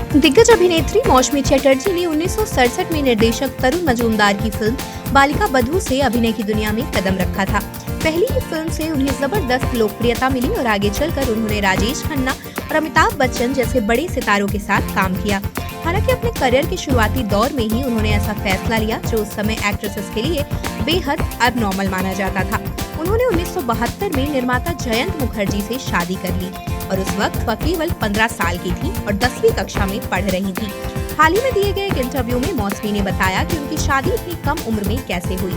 दिग्गज अभिनेत्री मौसमी चटर्जी ने 1967 में निर्देशक तरुण मजूमदार की फिल्म बालिका बधू से अभिनय की दुनिया में कदम रखा था। पहली ही फिल्म से उन्हें जबरदस्त लोकप्रियता मिली और आगे चलकर उन्होंने राजेश खन्ना और अमिताभ बच्चन जैसे बड़े सितारों के साथ काम किया। हालांकि अपने करियर के शुरुआती दौर में ही उन्होंने ऐसा फैसला लिया जो उस समय एक्ट्रेसेस के लिए बेहद अबनॉर्मल माना जाता था। उन्होंने 1972 में निर्माता जयंत मुखर्जी से शादी कर ली और उस वक्त वह केवल 15 साल की थी और 10वीं कक्षा में पढ़ रही थी। हाल ही में दिए गए एक इंटरव्यू में मौसमी ने बताया कि उनकी शादी इतनी कम उम्र में कैसे हुई।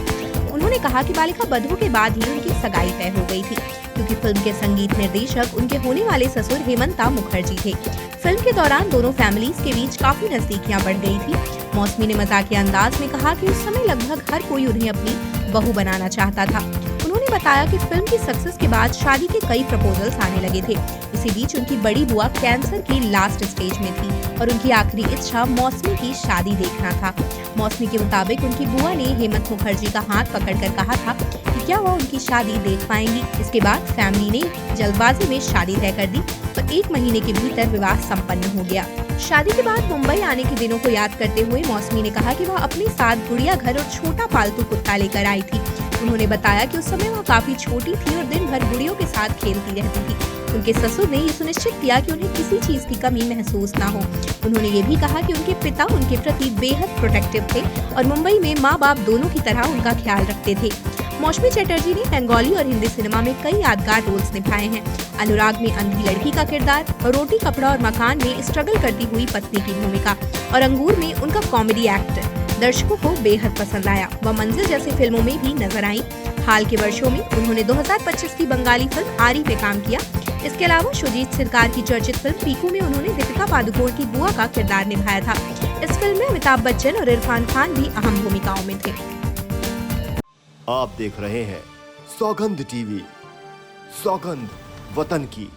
उन्होंने कहा कि बालिका बधू के बाद ही उनकी सगाई तय हो गई थी, क्योंकि फिल्म के संगीत निर्देशक उनके होने वाले ससुर हेमंता मुखर्जी थे। फिल्म के दौरान दोनों फैमिलीज के बीच काफी नजदीकियां बढ़ गई थी। मौसमी ने मजाकिया अंदाज में कहा कि उस समय लगभग हर कोई उन्हें अपनी बहू बनाना चाहता था। उन्होंने बताया कि फिल्म की सक्सेस के बाद शादी के कई प्रपोजल्स आने लगे थे। इसी बीच उनकी बड़ी बुआ कैंसर की लास्ट स्टेज में थी और उनकी आखिरी इच्छा मौसमी की शादी देखना था। मौसमी के मुताबिक उनकी बुआ ने हेमंत मुखर्जी का हाथ पकड़कर कहा था कि क्या वह उनकी शादी देख पाएंगी। इसके बाद फैमिली ने जल्दबाजी में शादी तय कर दी और 1 महीने के भीतर विवाह संपन्न हो गया। शादी के बाद मुंबई आने के दिनों को याद करते हुए मौसमी ने कहा कि वह अपने साथ गुड़िया घर और छोटा पालतू कुत्ता लेकर आई थी। उन्होंने बताया कि उस समय वह काफी छोटी थी और दिन भर गुड़ियों के साथ खेलती रहती थी। उनके ससुर ने ये सुनिश्चित किया कि उन्हें किसी चीज की कमी महसूस ना हो। उन्होंने ये भी कहा कि उनके पिता उनके प्रति बेहद प्रोटेक्टिव थे और मुंबई में माँ बाप दोनों की तरह उनका ख्याल रखते थे। मौसमी चटर्जी ने बंगाली और हिंदी सिनेमा में कई यादगार रोल्स निभाए हैं। अनुराग में अंधी लड़की का किरदार और रोटी कपड़ा और मकान में स्ट्रगल करती हुई पत्नी की भूमिका और अंगूर में उनका कॉमेडी एक्ट दर्शकों को बेहद पसंद आया। वह मंजिल जैसी फिल्मों में भी नजर आई। हाल के वर्षों में उन्होंने 2025 की बंगाली फिल्म आरी में काम किया। इसके अलावा शुजीत सरकार की चर्चित फिल्म पीकू में उन्होंने दीपिका पादुकोण की बुआ का किरदार निभाया था। इस फिल्म में अमिताभ बच्चन और इरफान खान भी अहम भूमिकाओं में थे। आप देख रहे हैं सौगंध टीवी, सौगंध वतन की।